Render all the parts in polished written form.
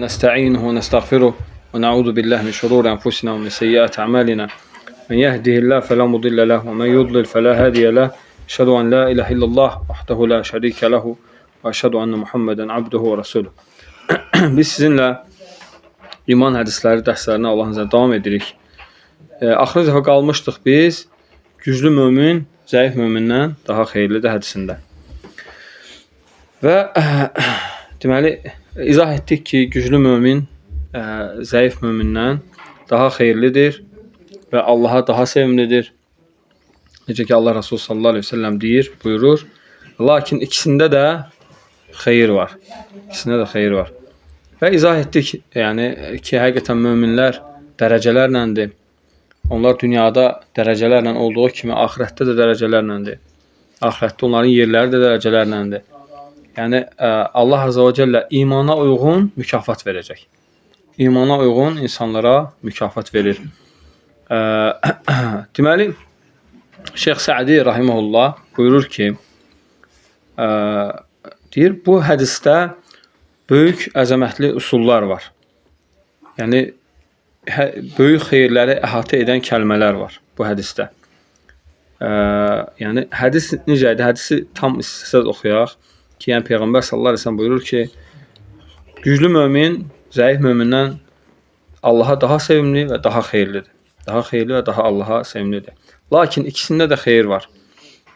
نستعينه ونستغفره ونعوذ بالله من شرور أنفسنا ومن سيئات أعمالنا من يهده الله فلا مضل له ومن يضلل فلا هادي له أشهد أن لا إله إلا الله وحده لا شريك له وأشهد أن محمدا عبده ورسوله. Biz sizinlə iman hədisləri dərslərinə Allahın izniyle davam edirik. Axırıncı dəfə qalmışdıq biz güclü mömin zəif mömindən daha xeyirlidir hədisində. Və deməli izah etdik ki, güclü mömin zəif mömindən daha xeyirlidir və Allaha daha sevimlidir. Necə ki Allah Resulü sallallahu aleyhi ve sellem buyurur. Lakin ikisində də xeyir var. İkisində də xeyir var. Və izah etdik, yəni ki, həqiqətən möminlər dərəcələrləndir. Onlar dünyada dərəcələrlə olduğu kimi axirətdə də dərəcələrləndir. Axirətdə onların yerləri də dərəcələrləndir. Yəni Allah Azze ve Celle imana uyğun mükafat verəcək. İmana uyğun insanlara mükafat verir. Deməli, Şeyx Səadi rahimehullah buyurur ki, deyir, bu hədisdə böyük əzəmətli üsullar var. Yəni, böyük xeyirləri əhatə edən kəlmələr var bu hədisdə. Yəni, hədis necədir? Hədisi tam istəsəz oxuyaq ki, yəni Peyğəmbər sallallahu aleyhi ve sellem buyurur ki, güclü mömin, zəif mömindən Allaha daha sevimli və daha xeyirlidir. Daha xeyirli və daha Allaha sevimlidir. Lakin ikisində də xeyir var.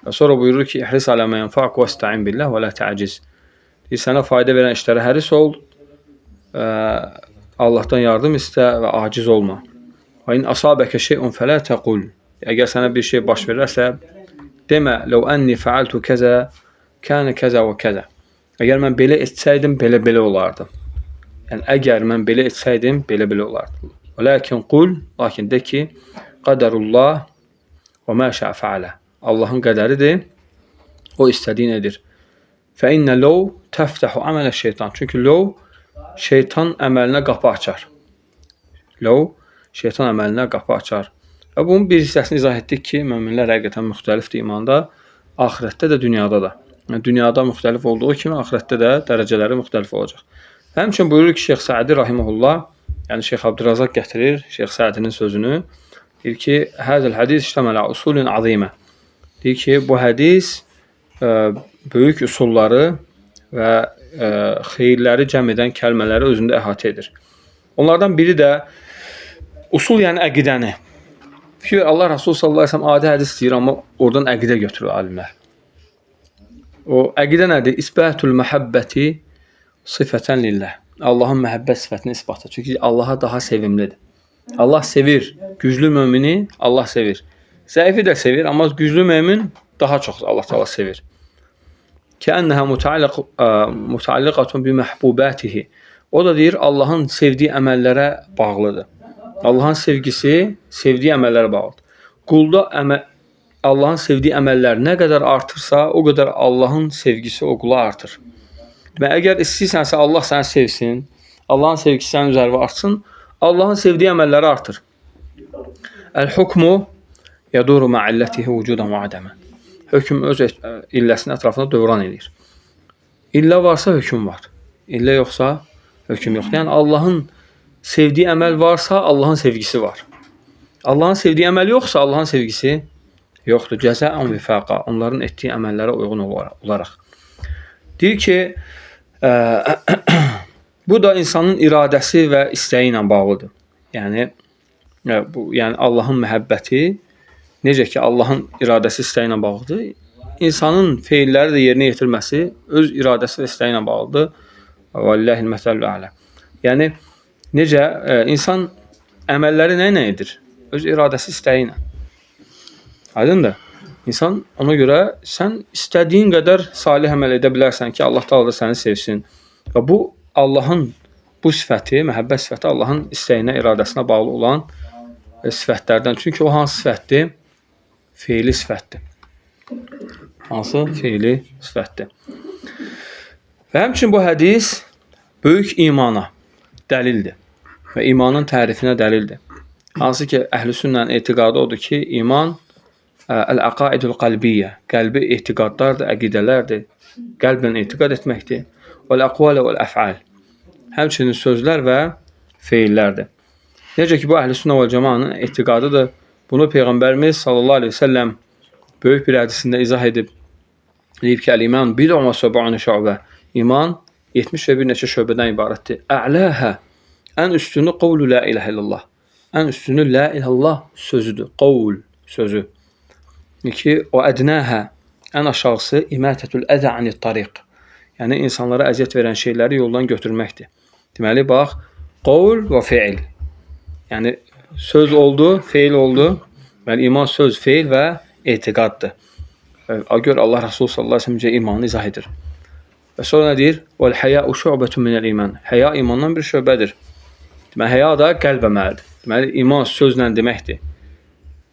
Və sonra buyurur ki, İhris alə mə yənfa'k və istə'in billah və la tə'ciz. Deyir, sənə fayda verən işlərə həris ol, Allahdan yardım istə və aciz olma. Və in asabəkə şey'un fələ təqul. Əgər sənə bir şey baş verirsə, demə, ləv ənni fəaltu kəzə, kənə kəzə və kəzə. Əgər mən belə etsəydim, belə olardı. Yəni, əgər mən belə etsəydim, belə olardı. Və lakin qul, lakin de ki, qədərullah və mə şəə fəalə. Allahın qədəridir, o istədiyin edir. Fə innə ləv təftəhu əmələ şeytan. Çünki ləv şeytan əməlinə qapı açar. Ləv şeytan əməlinə qapı açar. Və bunun bir hissəsini izah etdik ki, möminlər həqiqətən müxtəlifdir imanda, axirətdə də, dünyada da. Yəni, dünyada müxtəlif olduğu kimi, axirətdə də dərəcələri müxtəlif olacaq. Həmçinin buyurur ki, Şeyx Səadi rahimehullah, yəni Şeyx Abdurrazaq gətirir Şeyx Səadinin sözünü. Deyir ki, həzəl hədis iştəmələ usulun azimə. Deyir ki, bu hədis böyük üsulları və xeyirləri cəm edən kəlmələri özündə əhatə edir. Onlardan biri də usul, yəni əqidəni. Ki, Allah Resulü sallallahu aleyhi ve sellem adi hədis deyir, amma oradan əqidə götürür alimlər. O əqidə nədir? İsbətül məhəbbəti sifətən lillah. Allahın məhəbbət sifətini isbatı. Çünki Allaha daha sevimlidir. Allah sevir. Güclü mömini Allah sevir. Zəifi də sevir, amma güclü mömin daha çox Allah Teala sevir. Kənnəhə mutaalliqatun bi məhbubətihi. O da deyir, Allahın sevdiyi əməllərə bağlıdır. Allahın sevgisi sevdiyi əməllərə bağlıdır. Qulda Allahın sevdiyi əməllər nə qədər artırsa, o qədər Allahın sevgisi o qula artır. Və əgər istəyirsənsə Allah səni sevsin, Allahın sevgisi sənin üzərində artsın, Allahın sevdiyi əməlləri artır. Əl-hukmu yaduru ma'illətihi vücudan və adəmən. Hökm öz illəsinin ətrafında dövran edir. İllə varsa hökm var. İllə yoxsa hökm yoxdur. Yəni Allahın sevdiyi əməl varsa Allahın sevgisi var. Allahın sevdiyi əməl yoxsa Allahın sevgisi yoxdur. Cəzəən vifaqa. Onların etdiyi əməllərə uyğun olaraq. Deyir ki, bu da insanın iradəsi və istəyi ilə bağlıdır. Yəni Allahın məhəbbəti necə ki Allahın iradəsi istəyi ilə bağlıdır, insanın feilləri də yerinə yetirməsi öz iradəsi və istəyi ilə bağlıdır. Vallahil məsəlü ələ. Yəni necə insan əməlləri nə edir? Öz iradəsi istəyi ilə. Aydındır? İnsan ona görə sən istədiyin qədər salih əməl edə bilərsən ki, Allah Teala da səni sevsin. Və bu Allahın bu sifəti, məhəbbət sifəti Allahın istəyinə, iradəsinə bağlı olan sifətlərdən. Çünki o hansı sifətdir? Feili sifətdir. Hansı? Feili sifətdir. Və həmçinin bu hədis böyük imana dəlildir. Və imanın tərifinə dəlildir. Hansı ki, əhl-i sünnənin etiqadı odur ki, iman əl-əqaidul qalbiyyə, qəlbi etiqadlardır, əqidələrdir, qəlblə etiqad etməkdir. Vəl-əqvalə vəl-əf'al, həmçinin sözlər və feillərdir. Necə ki, bu əhl-i-sünnə və cəmaənin etiqadıdır. Bunu Peyğəmbərimiz sallallahu aleyhi ve sellem böyük bir hədisində izah edib. Deyib ki, əl-iman bid'un və səb'un şu'bə. İman 70 və bir neçə şöbədən ibarətdir. A'lâhə, ən üstünü qavlu la ilahə illallah. Ən üstünü la ilahə illallah sözüdür. Qavl sözü. İki, o ədnəhə, ən aşağısı imətətül əzə anit tariq. Yəni, insanlara əziyyət verən şeyləri yoldan götürməkdir. Deməli, bax, qavl və feil. Yəni, söz oldu, feil oldu. Deməli, iman söz, feil və etiqaddır. Gör, Allah Resulü sallallahu aleyhi ve sellem imanı izah edir. Və sonra nə deyir? Vəl-həyəu şu'bətun minəl iman. Həya imandan bir şöbədir. Deməli, həya da qəlb əməlidir. Deməli, iman sözlə deməkdir.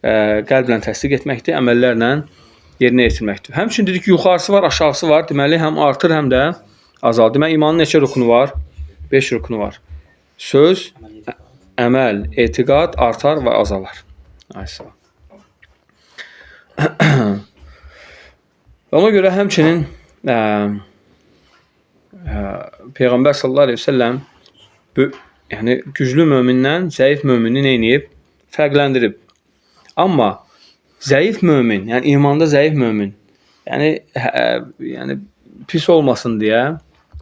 Qəlblə təsdiq etməkdir, əməllərlə yerinə yetirməkdir. Həmçinin dedik ki, yuxarısı var, aşağısı var. Deməli, həm artır, həm də azal. Deməli, imanın neçə rukunu var? 5 rukunu var. Söz, əməl, etiqad artar və azalar. Aysa. Ona görə həmçinin Peyğəmbər sallallahu aleyhi ve sellem yəni, güclü mömindən zəif mömini neyniyib? Fərqləndirib. Amma zəif mömin, yəni imanda zəif mömin, yəni pis olmasın deyə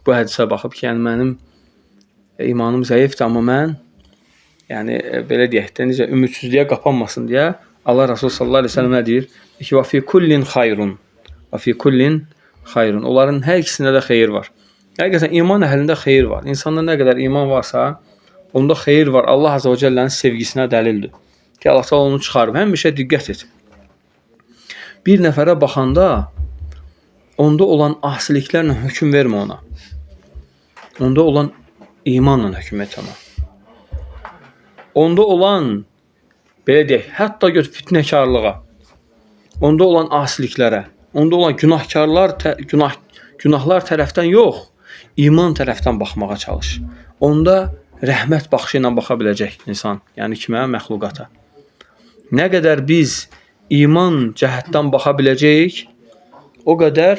bu hədisə baxıb ki, yəni mənim imanım zəifdir, amma mən yəni belə deyək də, necə ümidsizliyə qapanmasın deyə Allah Resulü sallallahu aleyhi ve sellem nə deyir? Ki, və fi kullin xayrun. Və fi kullin xayrun. Onların hər ikisində də xeyir var. Həqiqətən iman əhlində xeyir var. İnsanda nə qədər iman varsa, onda xeyir var. Allah Azze və Cəllənin sevgisinə dəlildir. Ki, Allah Teala onu çıxarıb. Həmişə diqqət et. Bir nəfərə baxanda onda olan asiliklərlə hökm vermə ona. Onda olan imanla hökm et ona. Onda olan, belə deyək, hətta fitnəkarlığa, onda olan asiliklərə, onda olan günahlar tərəfdən yox, iman tərəfdən baxmağa çalış. Onda rəhmət baxışı ilə baxa biləcək insan, yəni kimə? Məxluqata. Nə qədər biz iman cəhətdən baxa biləcəyik, o qədər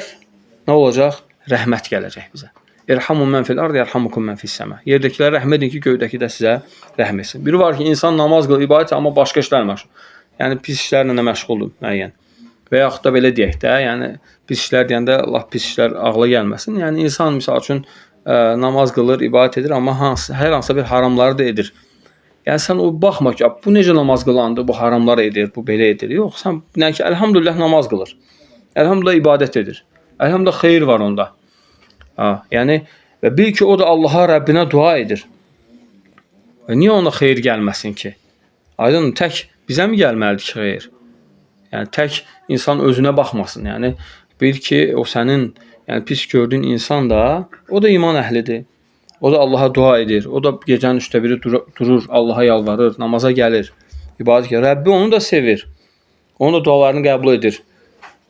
nə olacaq? Rəhmət gələcək bizə. İrhamun mən fil ardı, yarhamukum mən fis səmə. Yerdəkilərə rəhm edin ki, göydəki də sizə rəhm etsin. Biri var ki, insan namaz qılır, ibadət, amma başqa işlərlə məşğul. Yəni, pis işlərlə məşğuldur müəyyən. Və yaxud da belə deyək də, yəni, pis işlər deyəndə, Allah pis işlər ağla gəlməsin. Yəni, insan, misal üçün, namaz qılır, ibadət edir, amma hər hansısa bir haramları da edir. Yəni, sən o baxma ki, bu necə namaz qılandır, bu haramlar edir, bu belə edir. Yox, sən, ki, əlhamdülillah namaz qılır. Əlhamdülillah ibadət edir. Əlhamdülillah xeyir var onda. Yəni, və bil ki, o da Allaha, Rəbbinə dua edir. Və niyə ona xeyir gəlməsin ki? Aydın, tək bizə mi gəlməlidir ki, xeyir? Yəni, tək insan özünə baxmasın. Yəni, bil ki, o sənin pis gördüyün insan da, o da iman əhlidir. O da Allaha dua edir. O da gecənin 3/1 durur, Allaha yalvarır, namaza gəlir. İbadət edir. Rəbbi onu da sevir. Onun da dualarını qəbul edir.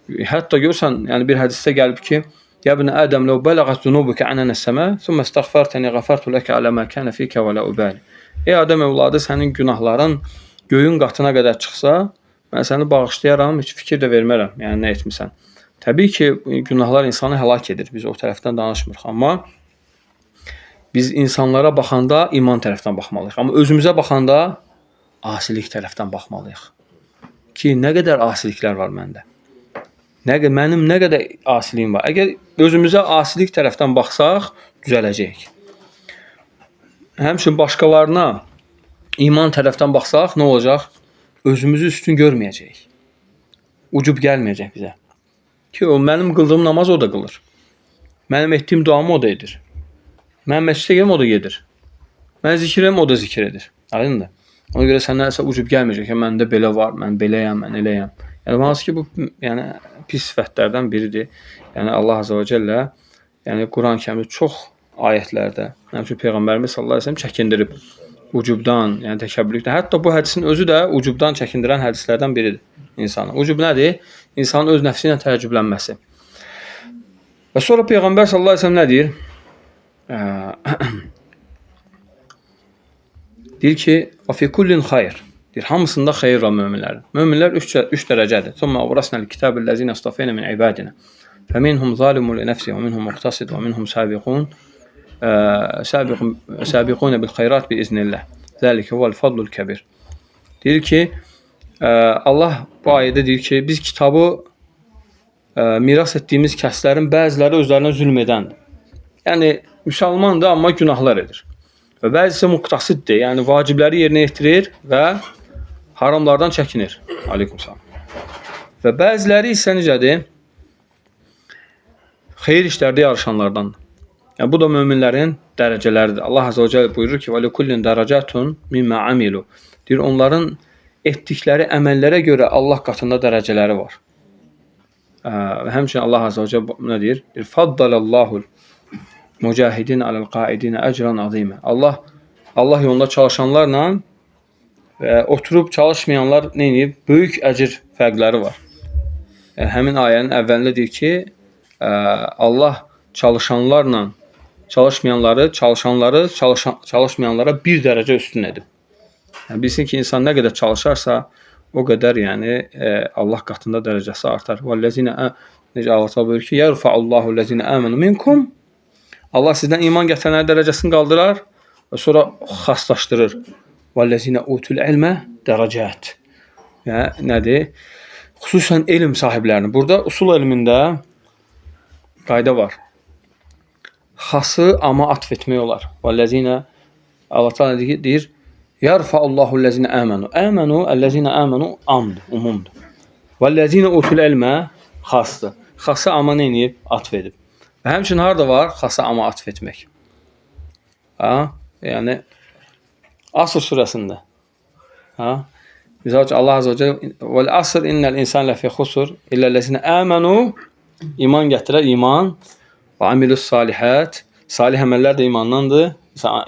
Hətta görsən, yəni bir hədisdə gəlib ki, Ya ibn Ədəm, ləv bələğət zunubuka anənəs səmə, thumma istəğfərtəni qəfərtu ləkə alə mə kənə fikə və lə ubəli. Ey Adəm övladı, sənin günahların göyün qatına qədər çıxsa, mən səni bağışlayaram, heç fikir də vermərəm, yəni nə etmirsən. Təbii ki, günahlar insanı həlak edir, biz o tərəfdən danışmırıq, amma biz insanlara baxanda iman tərəfdən baxmalıyıq, amma özümüzə baxanda asilik tərəfdən baxmalıyıq. Ki, nə qədər asiliklər var məndə? Mənim nə qədər asiliyim var? Əgər özümüzə asilik tərəfdən baxsaq, düzələcəyik. Həmçinin başqalarına iman tərəfdən baxsaq, nə olacaq? Özümüzü üstün görməyəcəyik. Ucub gəlməyəcək bizə. Ki, o mənim qıldığım namaz o da qılır. Mənim etdiyim duamı o da edir. Mənim məscidə gedirəm, o da gedir. Mən zikr edirəm, o da zikr edir. Aydındır. Ona görə səndən nəsə ucub gəlməyəcək ki, məndə belə var, mən beləyəm, mən eləyəm. Yəni, hansı ki, bu pis sifətlərdən biridir. Yəni, Allah Azze və Cəllə Quran-ı Kərimdə çox ayətlərdə, həmçinin Peyğəmbərimiz sallallahu əleyhi və səlləm çəkindirib ucubdan, yəni təkəbbürlükdən. Hətta bu hədisin özü də ucubdan çəkindirən hədislərdən biridir insana. Ucub nədir? İnsanın öz nəfsi ilə təəccüblənməsi. Və sonra Peyğəmbər sallallahu əleyhi və səlləm nə deyir? Deyir ki, "Və fi kullin xeyr." Deyir, hamısında xeyir var möminlərin. Möminlər 3 dərəcədir. "Thumma awrasnal kitaballazina istafayna min ibadina. Faminhum zalimun li nafsihi və minhum muqtasid və minhum sabiqun Səbiqun bil xeyrat bi iznillah. Zəlikə huvel fadlul kəbir. Deyir ki, Allah bu ayədə deyir ki, biz kitabı miras etdiyimiz kəslərin bəziləri özlərinə zülm edəndir. Yəni, müsəlmandır, amma günahlar edir. Və bəzisi muqtasiddir, yəni vacibləri yerinə yetirir və haramlardan çəkinir. Aleykümselam. Və bəziləri isə necədir? Xeyir işlərdə yarışanlardan. Yəni, bu da möminlərin dərəcələridir. Allah Azze və Celle buyurur ki, وَلِكُلِّنْ دَرَجَاتٌ مِمَّا عَمِلُوا. Deyir, onların etdikləri əməllərə görə Allah qatında dərəcələri var. Və həmçinin Allah Azze və Celle nə deyir? فَضَّلَ mücahidin aləl-qaidinə əcran azimə. Allah yolunda çalışanlarla oturub çalışmayanlar nə edib? Böyük əcr fərqləri var. Həmin ayənin əvvəlində deyir ki, Allah çalışanlarla çalışmayanları, çalışmayanlara bir dərəcə üstün edib. Yəni, bilsin ki, insan nə qədər çalışarsa, o qədər yəni Allah qatında dərəcəsi artar. Necə Allah buyurur ki, yərfa'ullahu ləzinə əmənu minkum. Allah sizdən iman gətirənlərin dərəcəsini qaldırar və sonra xaslaşdırır. وَالَّذِينَ أُوتُوا الْعِلْمَ دَرَجَاتٍ. Yəni, nədir? Xüsusən elm sahiblərini. Burada usul elmində qayda var. Xası amma atf etmək olar. وَالَّذِينَ Allah Teala deyir, يَرْفَعُ الَّذِينَ آمَنُوا. Əmənu, əl-ləzinə əmənu amdır, umumdur. وَالَّذِينَ أُوتُوا الْعِلْمَ xasdır. Xası amma nə edib? Atf edib. Və həmçinin harada var? Xasa amma atf etmək. Yəni, Asr surəsində. Bizə Allah Azze və Celle وَالْعَصْرِ إِنَّ الْإِنسَانَ لَفِي خُسْرٍ إِلَّا الَّذِينَ آمَنُوا. İman gətirər, iman. Və amilus salihət. Salih əməllər də imandandır.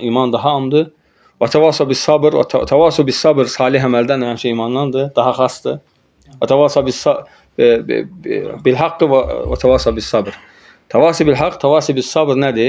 İman daha amdır. Və təvasav bis sabr. Təvasav bis sabr salih əməldən həmçə imandandır. Daha xasdır. Və təvasav bil haqqı və təvasav bis sabr. Təvasi bil haqq, təvasi bis sabr nədir?